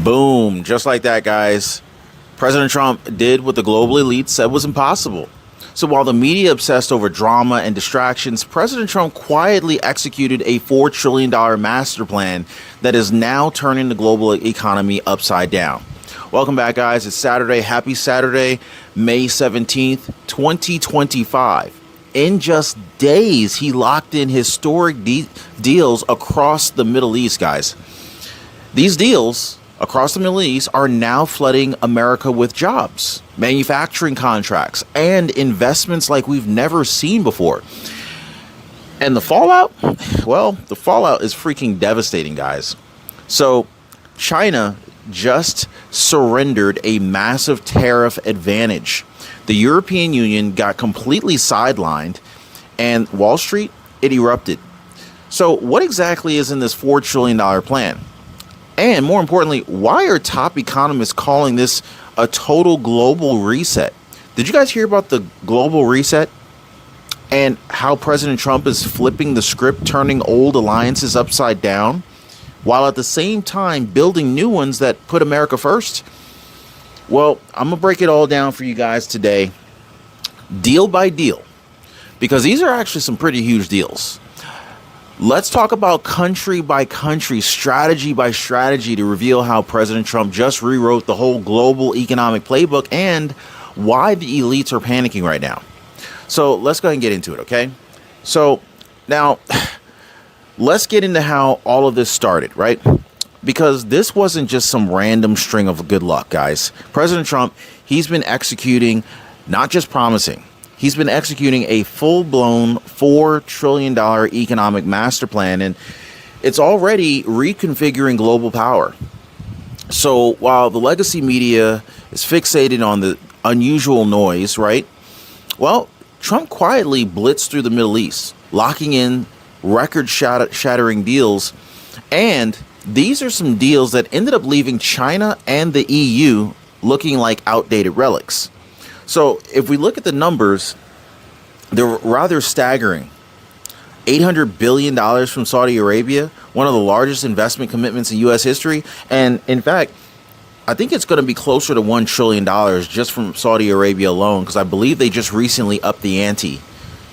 Boom. Just like that, guys. President Trump did what the global elite said was impossible. So while the media obsessed over drama and distractions, President Trump quietly executed a $4 trillion master plan that is now turning the global economy upside down. Welcome back, guys. It's Saturday. Happy Saturday, May 17th, 2025. In just days, he locked in historic deals across the Middle East, guys. These deals across the Middle East are now flooding America with jobs, manufacturing contracts, and investments like we've never seen before. And the fallout? Well, the fallout is freaking devastating, guys. So China just surrendered a massive tariff advantage. The European Union got completely sidelined, and Wall Street, it erupted. So what exactly is in this $4 trillion plan? And more importantly, why are top economists calling this a total global reset? Did you guys hear about the global reset and how President Trump is flipping the script, turning old alliances upside down, while at the same time building new ones that put America first? Well, I'm going to break it all down for you guys today, deal by deal, because these are actually some pretty huge deals. Let's talk about country by country, strategy by strategy, to reveal how President Trump just rewrote the whole global economic playbook and why the elites are panicking right now. So let's go ahead and get into it, okay? So now let's get into how all of this started, right? Because this wasn't just some random string of good luck, guys. President Trump, he's been executing, not just promising. He's been executing a full-blown $4 trillion economic master plan, and it's already reconfiguring global power. So while the legacy media is fixated on the unusual noise, right? Well, Trump quietly blitzed through the Middle East, locking in record-shattering deals. And these are some deals that ended up leaving China and the EU looking like outdated relics. So if we look at the numbers, they're rather staggering. $800 billion from Saudi Arabia, one of the largest investment commitments in U.S. history. And in fact, I think it's going to be closer to $1 trillion just from Saudi Arabia alone, because I believe they just recently upped the ante.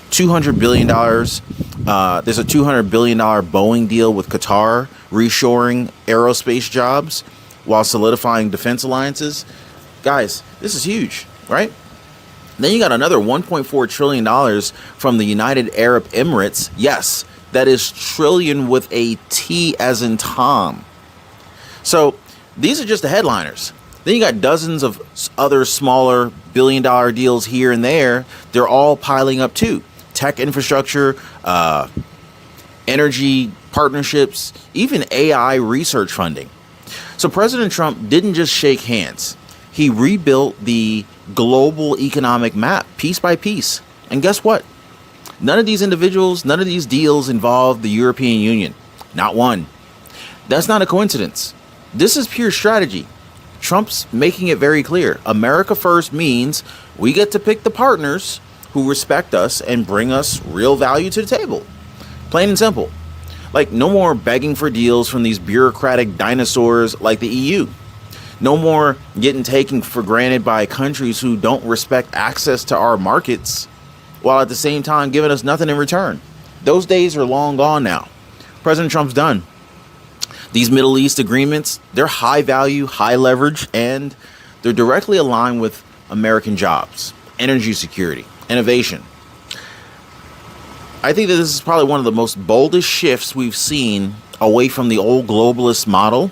$200 billion. There's a $200 billion Boeing deal with Qatar, reshoring aerospace jobs while solidifying defense alliances. Guys, this is huge, right? Then you got another $1.4 trillion from the United Arab Emirates. Yes, that is trillion with a T as in Tom. So these are just the headliners. Then you got dozens of other smaller billion-dollar deals here and there. They're all piling up too. Tech infrastructure, energy partnerships, even AI research funding. So President Trump didn't just shake hands. He rebuilt the global economic map piece by piece. And guess what? None of these individuals, none of these deals involve the European Union. Not one. That's not a coincidence. This is pure strategy. Trump's making it very clear. America first means we get to pick the partners who respect us and bring us real value to the table. Plain and simple. Like, no more begging for deals from these bureaucratic dinosaurs like the EU. No more getting taken for granted by countries who don't respect access to our markets, while at the same time giving us nothing in return. Those days are long gone now. President Trump's done. These Middle East agreements, they're high value, high leverage, and they're directly aligned with American jobs, energy security, innovation. I think that this is probably one of the most boldest shifts we've seen away from the old globalist model.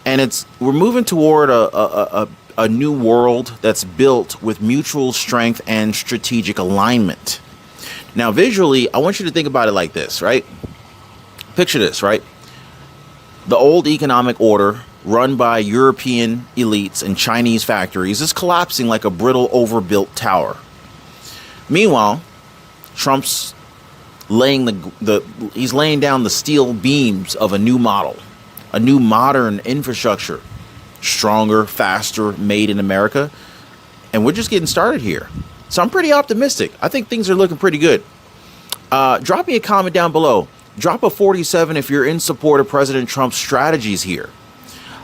And we're moving toward a new world that's built with mutual strength and strategic alignment. Now, visually, I want you to think about it like this, right? Picture this, right? The old economic order run by European elites and Chinese factories is collapsing like a brittle, overbuilt tower. Meanwhile, Trump's laying down the steel beams of a new model. A new modern infrastructure, stronger, faster, made in America. And we're just getting started here. So I'm pretty optimistic. I think things are looking pretty good. Drop me a comment down below. Drop a 47 if you're in support of President Trump's strategies here.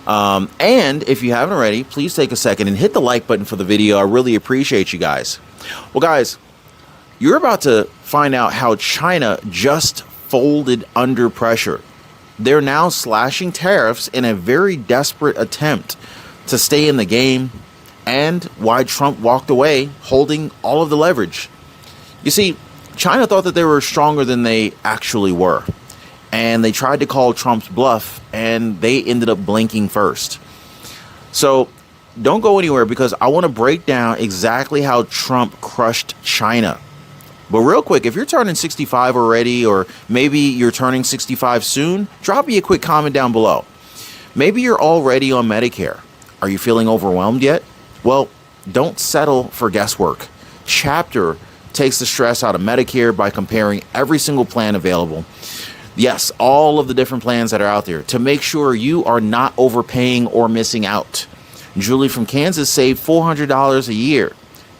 And if you haven't already, please take a second and hit the like button for the video. I really appreciate you guys. Well, guys, you're about to find out how China just folded under pressure. They're now slashing tariffs in a very desperate attempt to stay in the game, and why Trump walked away holding all of the leverage. You see, China thought that they were stronger than they actually were, and they tried to call Trump's bluff, and they ended up blinking first. So don't go anywhere, because I want to break down exactly how Trump crushed China. But real quick, if you're turning 65 already, or maybe you're turning 65 soon, drop me a quick comment down below. Maybe you're already on Medicare. Are you feeling overwhelmed yet? Well, don't settle for guesswork. Chapter takes the stress out of Medicare by comparing every single plan available. Yes, all of the different plans that are out there, to make sure you are not overpaying or missing out. Julie from Kansas saved $400 a year.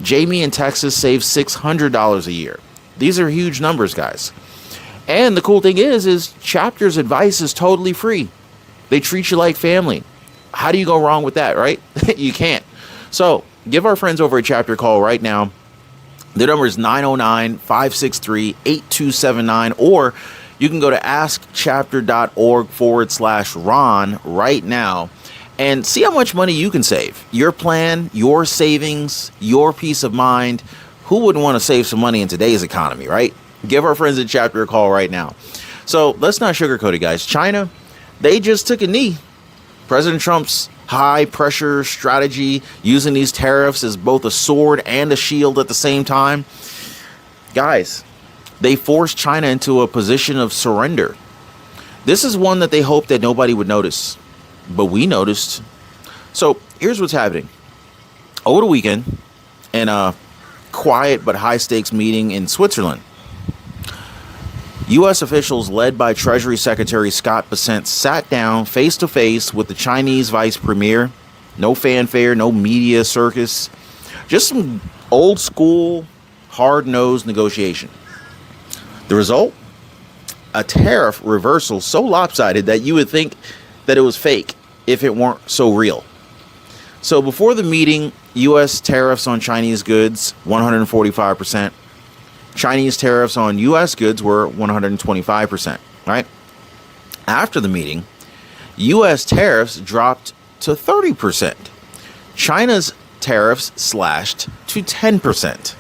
Jamie in Texas saved $600 a year. These are huge numbers, guys. And the cool thing is Chapter's advice is totally free. They treat you like family. How do you go wrong with that, right? You can't. So give our friends over at Chapter a call right now. Their number is 909-563-8279, or you can go to askchapter.org/Ron right now and see how much money you can save. Your plan, your savings, your peace of mind. Who wouldn't want to save some money in today's economy, right? Give our friends at Chapter a call right now. So let's not sugarcoat it, guys. China, they just took a knee. President Trump's high pressure strategy, using these tariffs as both a sword and a shield at the same time. Guys, they forced China into a position of surrender. This is one that they hoped that nobody would notice, but we noticed. So here's what's happening. Over the weekend, in a quiet but high stakes meeting in Switzerland, U.S. officials led by Treasury Secretary Scott Bessent sat down face to face with the Chinese vice premier. No fanfare, no media circus, just some old school, hard-nosed negotiation. The result? A tariff reversal so lopsided that you would think that it was fake if it weren't so real. So before the meeting, U.S. tariffs on Chinese goods, 145%. Chinese tariffs on U.S. goods were 125%, right? After the meeting, U.S. tariffs dropped to 30%. China's tariffs slashed to 10%.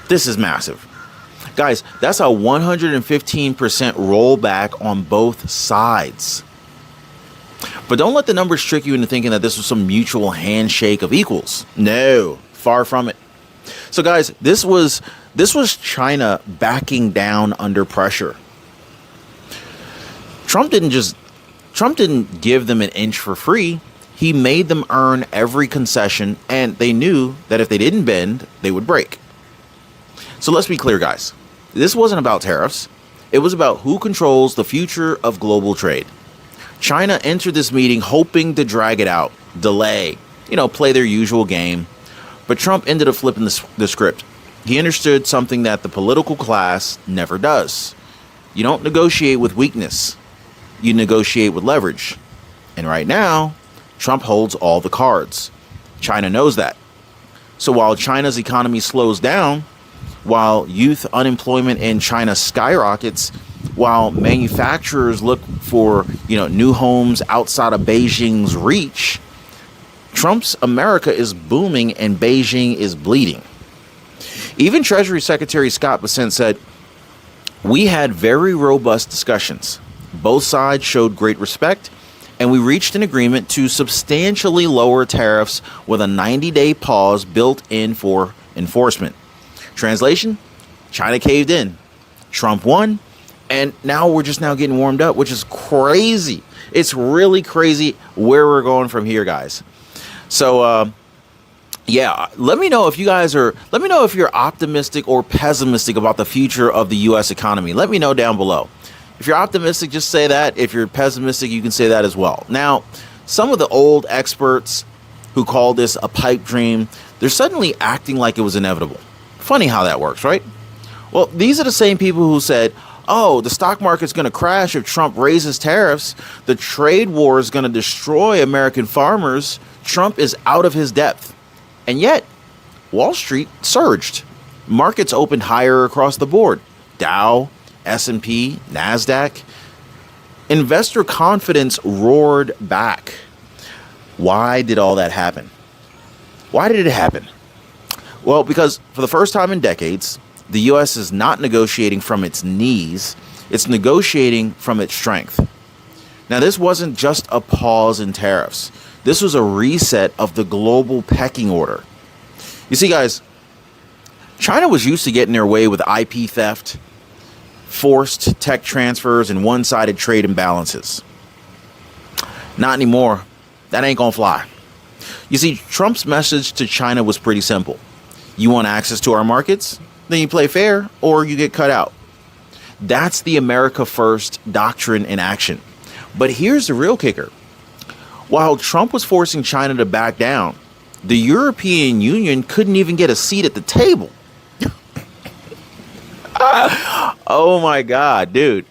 This is massive. Guys, that's a 115% rollback on both sides. But don't let the numbers trick you into thinking that this was some mutual handshake of equals. No, far from it. So guys, this was China backing down under pressure. Trump didn't give them an inch for free. He made them earn every concession, and they knew that if they didn't bend, they would break. So let's be clear, guys. This wasn't about tariffs. It was about who controls the future of global trade. China entered this meeting hoping to drag it out, delay, play their usual game. But Trump ended up flipping the script. He understood something that the political class never does. You don't negotiate with weakness. You negotiate with leverage. And right now, Trump holds all the cards. China knows that. So while China's economy slows down, while youth unemployment in China skyrockets, while manufacturers look for, new homes outside of Beijing's reach, Trump's America is booming and Beijing is bleeding. Even Treasury Secretary Scott Bessent said, "We had very robust discussions. Both sides showed great respect, and we reached an agreement to substantially lower tariffs with a 90-day pause built in for enforcement." Translation, China caved in. Trump won, and now we're just now getting warmed up, which is crazy. It's really crazy where we're going from here, guys. So, yeah, let me know if you're optimistic or pessimistic about the future of the U.S. economy. Let me know down below. If you're optimistic, just say that. If you're pessimistic, you can say that as well. Now, some of the old experts who call this a pipe dream, they're suddenly acting like it was inevitable. Funny how that works, right? Well, these are the same people who said, oh, the stock market's going to crash if Trump raises tariffs. The trade war is going to destroy American farmers. Trump is out of his depth. And yet, Wall Street surged. Markets opened higher across the board. Dow, S&P, Nasdaq. Investor confidence roared back. Why did all that happen? Why did it happen? Well, because for the first time in decades, the U.S. is not negotiating from its knees. It's negotiating from its strength. Now, this wasn't just a pause in tariffs. This was a reset of the global pecking order. You see, guys, China was used to getting their way with IP theft, forced tech transfers, and one-sided trade imbalances. Not anymore. That ain't gonna fly. You see, Trump's message to China was pretty simple. You want access to our markets? Then you play fair or you get cut out. That's the America First doctrine in action. But here's the real kicker. While Trump was forcing China to back down, the European Union couldn't even get a seat at the table. Oh my God, dude.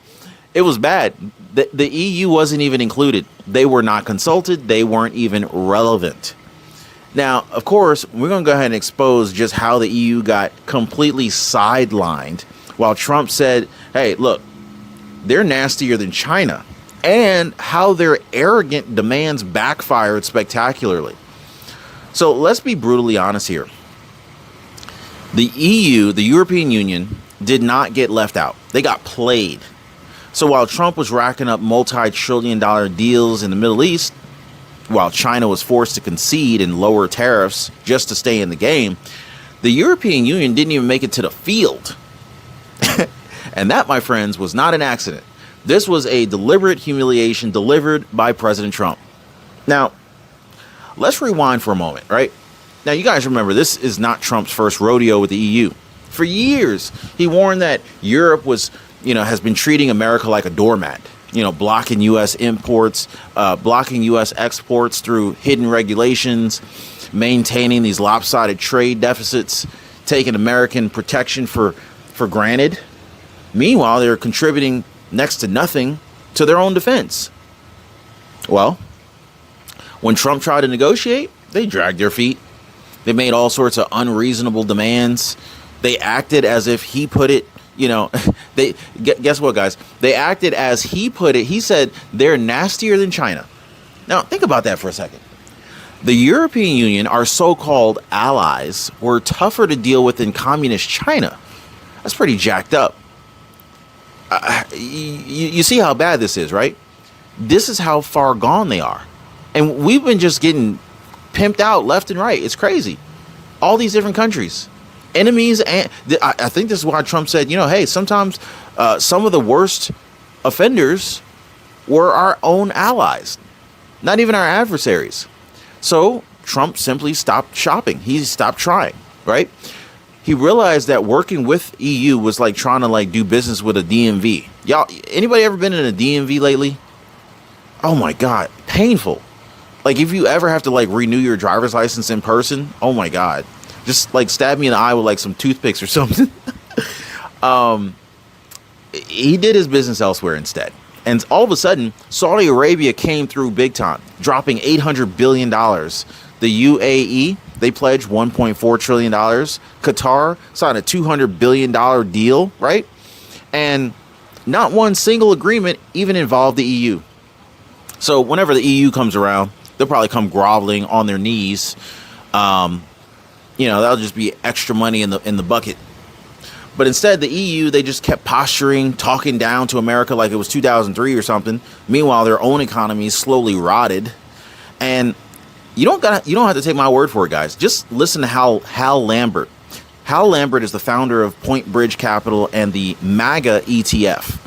It was bad. The EU wasn't even included. They were not consulted. They weren't even relevant. Now, of course, we're going to go ahead and expose just how the EU got completely sidelined while Trump said, hey, look, they're nastier than China, and how their arrogant demands backfired spectacularly. So let's be brutally honest here. The EU, the European Union, did not get left out. They got played. So while Trump was racking up multi-trillion-dollar deals in the Middle East, while China was forced to concede and lower tariffs just to stay in the game, the European Union didn't even make it to the field. And that, my friends, was not an accident. This was a deliberate humiliation delivered by President Trump. Now, let's rewind for a moment, right? Now, you guys remember, this is not Trump's first rodeo with the EU. For years, he warned that Europe has been treating America like a doormat, blocking U.S. imports, blocking U.S. exports through hidden regulations, maintaining these lopsided trade deficits, taking American protection for granted. Meanwhile, they're contributing next to nothing to their own defense. Well, when Trump tried to negotiate, they dragged their feet. They made all sorts of unreasonable demands. They acted as if he put it, guess what, guys? They acted as he put it. He said they're nastier than China. Now, think about that for a second. The European Union, our so-called allies, were tougher to deal with than communist China. That's pretty jacked up. You see how bad this is, right? This is how far gone they are. And we've been just getting pimped out left and right. It's crazy. All these different countries. Enemies, and I think this is why Trump said, hey, sometimes some of the worst offenders were our own allies, not even our adversaries. So Trump simply stopped shopping. He stopped trying, right? He realized that working with EU was like trying to do business with a DMV. Y'all, anybody ever been in a DMV lately? Oh my God, painful. If you ever have to renew your driver's license in person, oh my God. Just stab me in the eye with some toothpicks or something. He did his business elsewhere instead. And all of a sudden, Saudi Arabia came through big time, dropping $800 billion. The UAE, they pledged $1.4 trillion. Qatar signed a $200 billion deal, right? And not one single agreement even involved the EU. So whenever the EU comes around, they'll probably come groveling on their knees. That'll just be extra money in the bucket. But instead, the EU, they just kept posturing, talking down to America like it was 2003 or something. Meanwhile, their own economies slowly rotted. And you don't have to take my word for it, guys. Just listen to Hal Lambert. Hal Lambert is the founder of Point Bridge Capital and the MAGA ETF.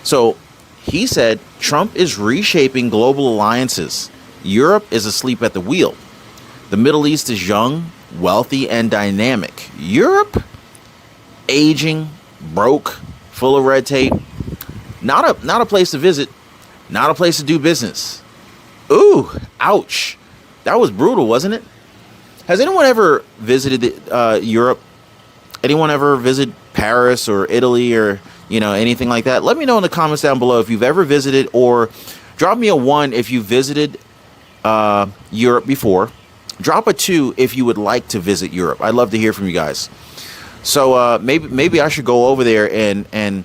So he said Trump is reshaping global alliances. Europe is asleep at the wheel. The Middle East is young, wealthy, and dynamic. Europe, aging, broke, full of red tape. Not a place to visit, not a place to do business. Ooh, ouch. That was brutal, wasn't it? Has anyone ever visited Europe? Anyone ever visit Paris or Italy or anything like that, let me know in the comments down below if you've ever visited, or drop me a 1 if you visited Europe before. Drop a 2 if you would like to visit Europe. I'd love to hear from you guys. So maybe I should go over there and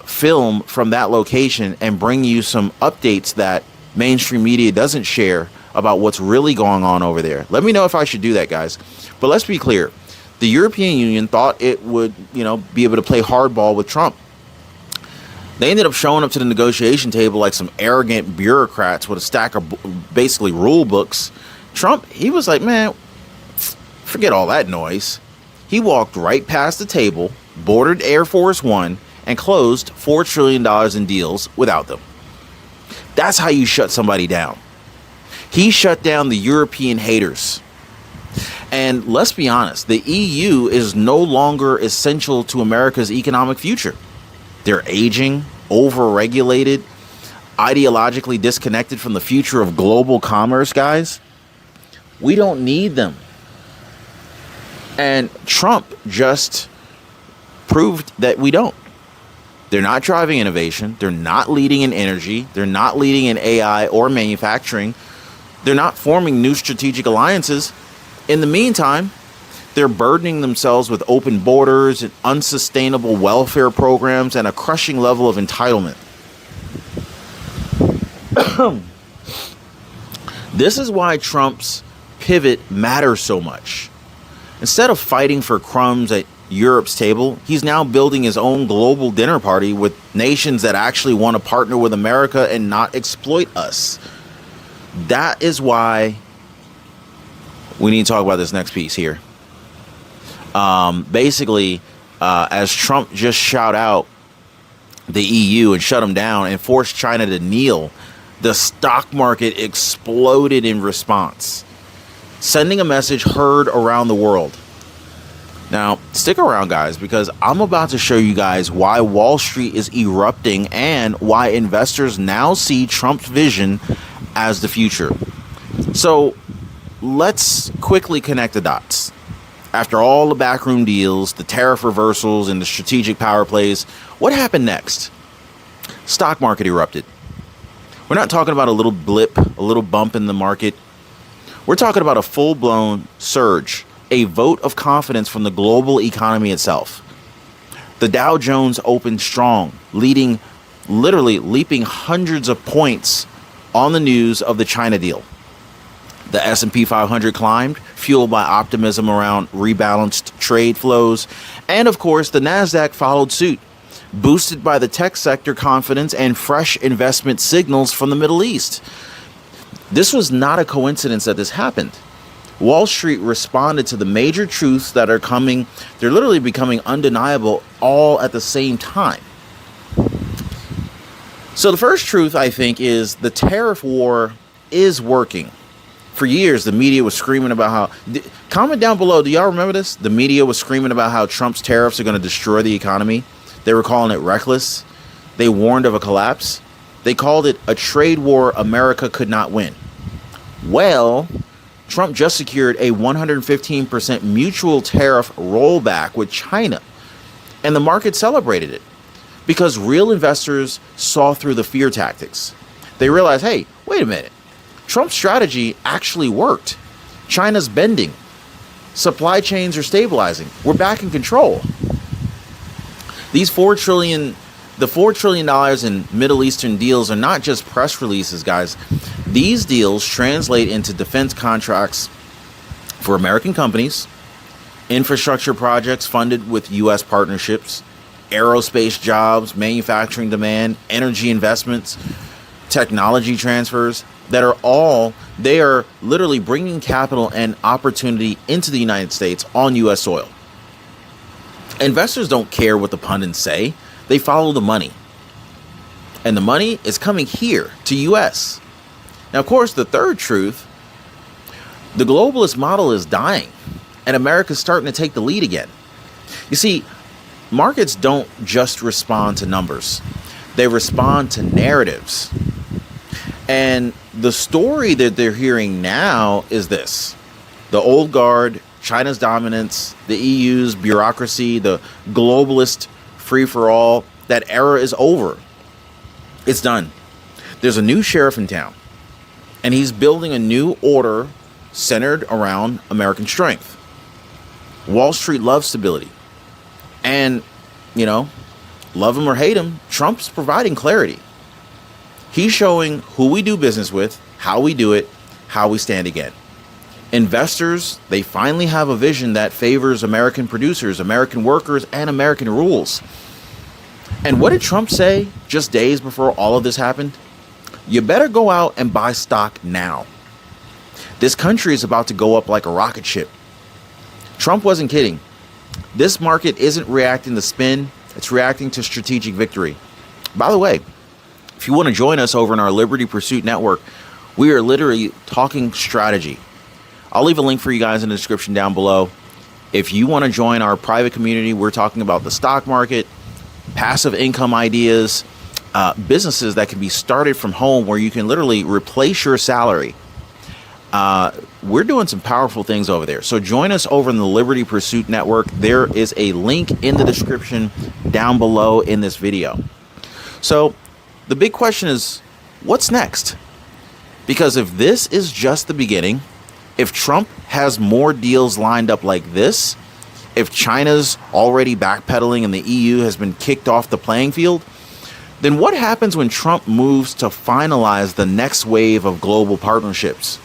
film from that location and bring you some updates that mainstream media doesn't share about what's really going on over there. Let me know if I should do that, guys. But let's be clear. The European Union thought it would, be able to play hardball with Trump. They ended up showing up to the negotiation table like some arrogant bureaucrats with a stack of basically rule books. Trump, he was like, man, forget all that noise. He walked right past the table, boarded Air Force One, and closed $4 trillion in deals without them. That's how you shut somebody down. He shut down the European haters. And let's be honest, the EU is no longer essential to America's economic future. They're aging, overregulated, ideologically disconnected from the future of global commerce, guys. We don't need them. And Trump just proved that we don't. They're not driving innovation. They're not leading in energy. They're not leading in AI or manufacturing. They're not forming new strategic alliances. In the meantime, they're burdening themselves with open borders and unsustainable welfare programs and a crushing level of entitlement. This is why Trump's pivot matters so much. Instead of fighting for crumbs at Europe's table, he's now building his own global dinner party with nations that actually want to partner with America and not exploit us. That is why we need to talk about this next piece here. Basically, as Trump just shout out the EU and shut them down and forced China to kneel, the stock market exploded in response, sending a message heard around the world. Now, stick around, guys, because I'm about to show you guys why Wall Street is erupting and why investors now see Trump's vision as the future. So let's quickly connect the dots. After all the backroom deals, the tariff reversals, and the strategic power plays, what happened next? Stock market erupted. We're not talking about a little blip, a little bump in the market. We're talking about a full-blown surge, a vote of confidence from the global economy itself. The Dow Jones opened strong, literally leaping hundreds of points on the news of the China deal. The S&P 500 climbed, fueled by optimism around rebalanced trade flows. And of course, the Nasdaq followed suit, boosted by the tech sector confidence and fresh investment signals from the Middle East. This was not a coincidence that this happened. Wall Street responded to the major truths that are coming. They're literally becoming undeniable all at the same time. So the first truth, I think, is the tariff war is working. For years, the media was screaming about how... Comment down below, do y'all remember this? The media was screaming about how Trump's tariffs are going to destroy the economy. They were calling it reckless. They warned of a collapse. They called it a trade war America could not win. Well, Trump just secured a 115% mutual tariff rollback with China. And the market celebrated it because real investors saw through the fear tactics. They realized, hey, wait a minute. Trump's strategy actually worked. China's bending. Supply chains are stabilizing. We're back in control. The $4 trillion in Middle Eastern deals are not just press releases, guys. These deals translate into defense contracts for American companies, infrastructure projects funded with U.S. partnerships, aerospace jobs, manufacturing demand, energy investments, technology transfers they are literally bringing capital and opportunity into the United States on U.S. soil. Investors don't care what the pundits say. They follow the money. And the money is coming here to U.S. Now, of course, the third truth, the globalist model is dying and America's starting to take the lead again. You see, markets don't just respond to numbers. They respond to narratives. And the story that they're hearing now is this: the old guard, China's dominance, the EU's bureaucracy, the globalist free-for-all, That era is over. It's done. There's a new sheriff in town, and he's building a new order centered around American strength. Wall Street loves stability. And, you know, love him or hate him, Trump's providing clarity. He's showing who we do business with, how we do it, how we stand again. Investors, they finally have a vision that favors American producers, American workers, and American rules. And what did Trump say just days before all of this happened? You better go out and buy stock now. This country is about to go up like a rocket ship. Trump wasn't kidding. This market isn't reacting to spin, it's reacting to strategic victory. By the way, if you want to join us over in our Liberty Pursuit Network, we are literally talking strategy. I'll leave a link for you guys in the description down below. If you want to join our private community, we're talking about the stock market, passive income ideas, businesses that can be started from home where you can literally replace your salary. We're doing some powerful things over there. So join us over in the Liberty Pursuit Network. There is a link in the description down below in this video. So the big question is, what's next? Because if this is just the beginning, if Trump has more deals lined up like this, if China's already backpedaling and the EU has been kicked off the playing field, then what happens when Trump moves to finalize the next wave of global partnerships?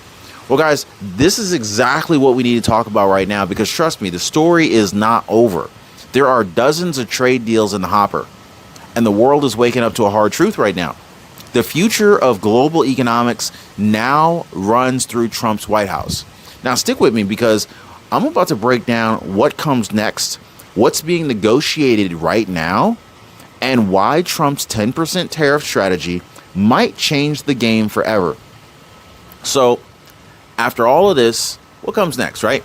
Well, guys, this is exactly what we need to talk about right now, because trust me, the story is not over. There are dozens of trade deals in the hopper, and the world is waking up to a hard truth right now. The future of global economics now runs through Trump's White House. Now, stick with me, because I'm about to break down what comes next, what's being negotiated right now, and why Trump's 10% tariff strategy might change the game forever. So, after all of this, what comes next, right?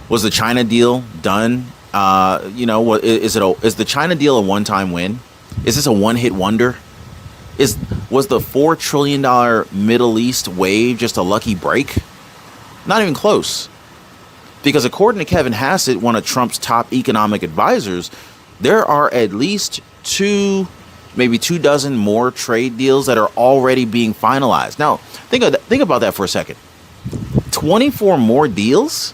Was the China deal done? Is the China deal a one-time win? Is this a one-hit wonder? Was the $4 trillion Middle East wave just a lucky break? Not even close. Because according to Kevin Hassett, one of Trump's top economic advisors, there are at least maybe 24 more trade deals that are already being finalized. Now, think about that for a second. 24 more deals?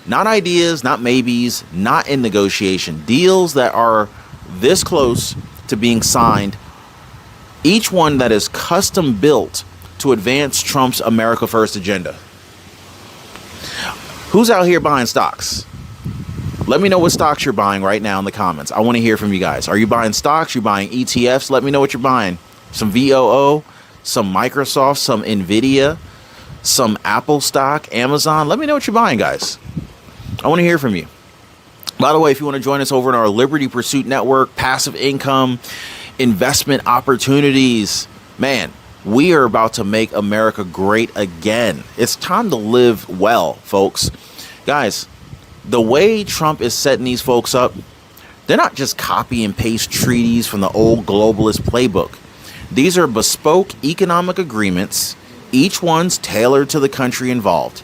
Not ideas, not maybes, not in negotiation. Deals that are this close to being signed. Each one that is custom built to advance Trump's America First agenda. Who's out here buying stocks? Let me know what stocks you're buying right now in the comments. I want to hear from you guys. Are you buying stocks? You're buying ETFs? Let me know what you're buying. Some VOO, some Microsoft, some Nvidia, some Apple stock, Amazon. Let me know what you're buying, guys. I want to hear from you. By the way, if you want to join us over in our Liberty Pursuit Network, passive income, investment opportunities, man, we are about to make America great again. It's time to live well, folks. Guys, the way Trump is setting these folks up, they're not just copy and paste treaties from the old globalist playbook. These are bespoke economic agreements, each one's tailored to the country involved,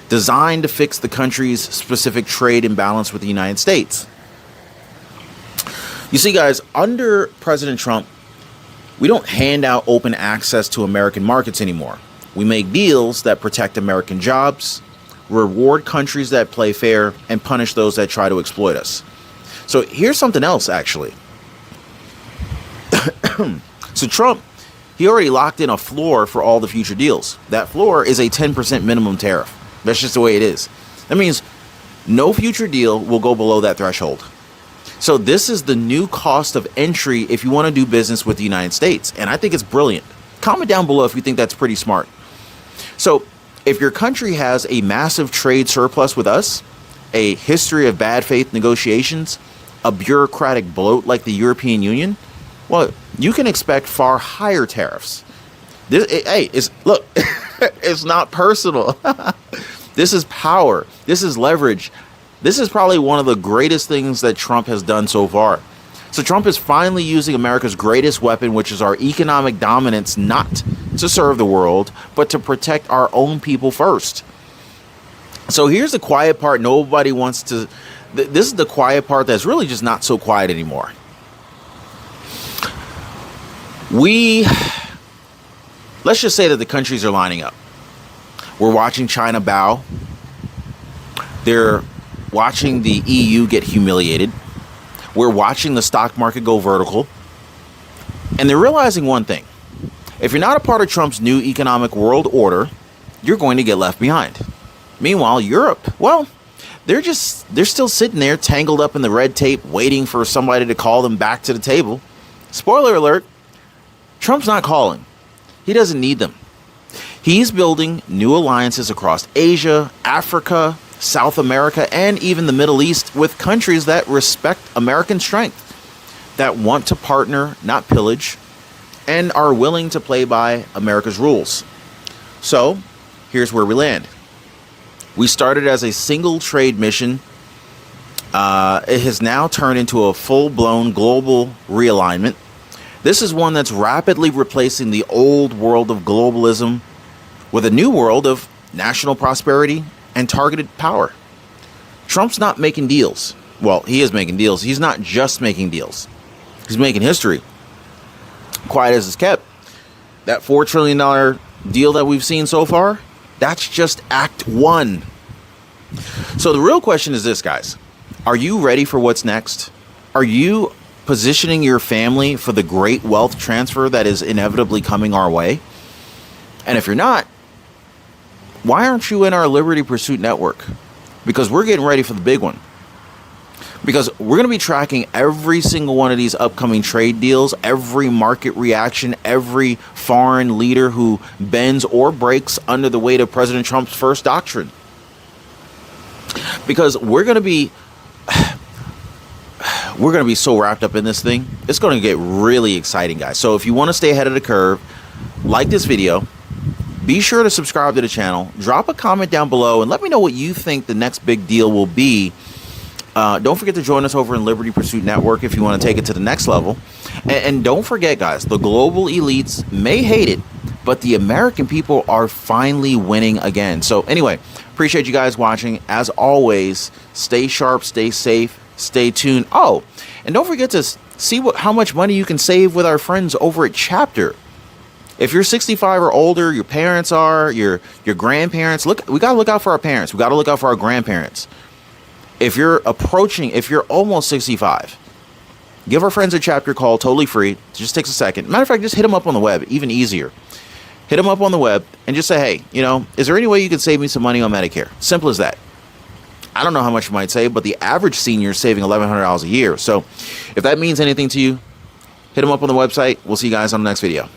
designed to fix the country's specific trade imbalance with the United States. You see, guys, under President Trump, we don't hand out open access to American markets anymore. We make deals that protect American jobs, reward countries that play fair, and punish those that try to exploit us. So here's something else, actually. So Trump, he already locked in a floor for all the future deals. That floor is a 10% minimum tariff. That's just the way it is. That means no future deal will go below that threshold. So this is the new cost of entry if you want to do business with the United States. And I think it's brilliant. Comment down below if you think that's pretty smart. So if your country has a massive trade surplus with us, a history of bad faith negotiations, a bureaucratic bloat like the European Union, well, you can expect far higher tariffs. Look, it's not personal. This is power. This is leverage. This is probably one of the greatest things that Trump has done so far. So Trump is finally using America's greatest weapon, which is our economic dominance, not to serve the world, but to protect our own people first. So here's the quiet part nobody wants to... This is the quiet part that's really just not so quiet anymore. Let's just say that the countries are lining up. We're watching China bow. They're watching the EU get humiliated. We're watching the stock market go vertical. And they're realizing one thing. If you're not a part of Trump's new economic world order, you're going to get left behind. Meanwhile, Europe, well, they're still sitting there tangled up in the red tape, waiting for somebody to call them back to the table. Spoiler alert, Trump's not calling. He doesn't need them. He's building new alliances across Asia, Africa, South America, and even the Middle East with countries that respect American strength, that want to partner, not pillage, and are willing to play by America's rules. So, here's where we land. We started as a single trade mission. It has now turned into a full-blown global realignment. This is one that's rapidly replacing the old world of globalism with a new world of national prosperity and targeted power. Trump's not making deals. Well, he is making deals. He's not just making deals. He's making history. Quiet as it's kept. That $4 trillion deal that we've seen so far, that's just Act 1. So the real question is this, guys. Are you ready for what's next? Are you positioning your family for the great wealth transfer that is inevitably coming our way? And if you're not, why aren't you in our Liberty Pursuit Network? Because we're getting ready for the big one. Because we're going to be tracking every single one of these upcoming trade deals, every market reaction, every foreign leader who bends or breaks under the weight of President Trump's first doctrine. Because we're going to be so wrapped up in this thing. It's going to get really exciting, guys. So if you want to stay ahead of the curve, like this video. Be sure to subscribe to the channel. Drop a comment down below and let me know what you think the next big deal will be. Don't forget to join us over in Liberty Pursuit Network if you want to take it to the next level. And don't forget, guys, the global elites may hate it, but the American people are finally winning again. So anyway, appreciate you guys watching. As always, stay sharp, stay safe, stay tuned. Oh, and don't forget to see how much money you can save with our friends over at Chapter. If you're 65 or older, your parents are, your grandparents, we got to look out for our parents. We got to look out for our grandparents. If you're almost 65, give our friends at Chapter a call, totally free. It just takes a second. Matter of fact, just hit them up on the web, even easier. Hit them up on the web and just say, hey, is there any way you could save me some money on Medicare? Simple as that. I don't know how much you might save, but the average senior is saving $1,100 a year. So if that means anything to you, hit them up on the website. We'll see you guys on the next video.